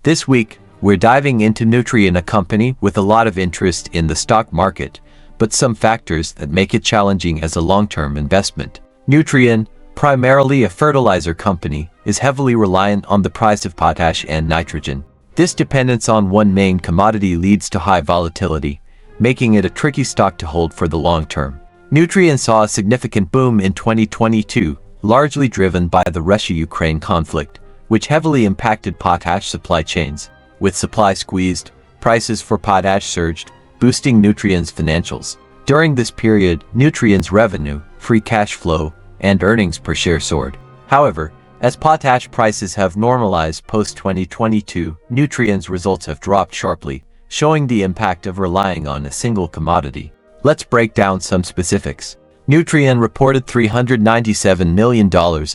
This week, we're diving into Nutrien, a company with a lot of interest in the stock market, but some factors that make it challenging as a long-term investment. Nutrien, primarily a fertilizer company, is heavily reliant on the price of potash and nitrogen. This dependence on one main commodity leads to high volatility, making it a tricky stock to hold for the long term. Nutrien saw a significant boom in 2022, largely driven by the Russia-Ukraine conflict, which heavily impacted potash supply chains. With supply squeezed, prices for potash surged, boosting Nutrien's financials. During this period, Nutrien's revenue, free cash flow, and earnings per share soared. However, as potash prices have normalized post-2022, Nutrien's results have dropped sharply, showing the impact of relying on a single commodity. Let's break down some specifics. Nutrien reported $397 million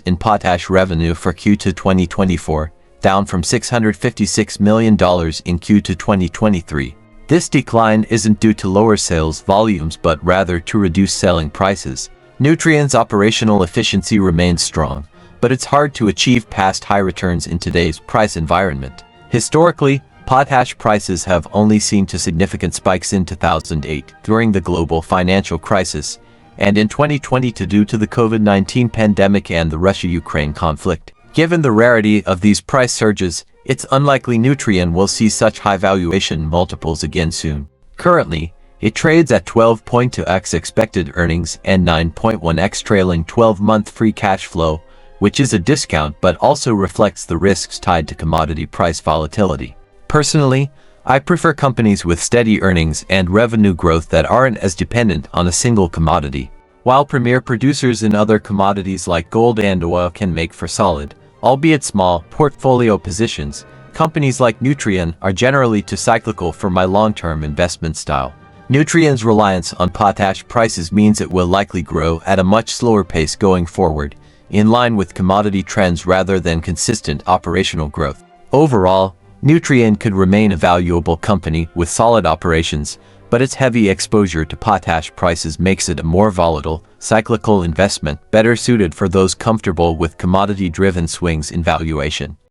in potash revenue for Q2 2024, down from $656 million in Q2 2023. This decline isn't due to lower sales volumes but rather to reduced selling prices. Nutrien's operational efficiency remains strong, but it's hard to achieve past high returns in today's price environment. Historically, potash prices have only seen significant spikes in 2008 during the global financial crisis, and in 2022 due to the COVID-19 pandemic and the Russia-Ukraine conflict. Given the rarity of these price surges, it's unlikely Nutrien will see such high valuation multiples again soon. Currently, it trades at 12.2x expected earnings and 9.1x trailing 12-month free cash flow, which is a discount but also reflects the risks tied to commodity price volatility. Personally, I prefer companies with steady earnings and revenue growth that aren't as dependent on a single commodity. While premier producers in other commodities like gold and oil can make for solid, albeit small, portfolio positions, companies like Nutrien are generally too cyclical for my long-term investment style. Nutrien's reliance on potash prices means it will likely grow at a much slower pace going forward, in line with commodity trends rather than consistent operational growth. Overall, Nutrien could remain a valuable company with solid operations, but its heavy exposure to potash prices makes it a more volatile, cyclical investment better suited for those comfortable with commodity-driven swings in valuation.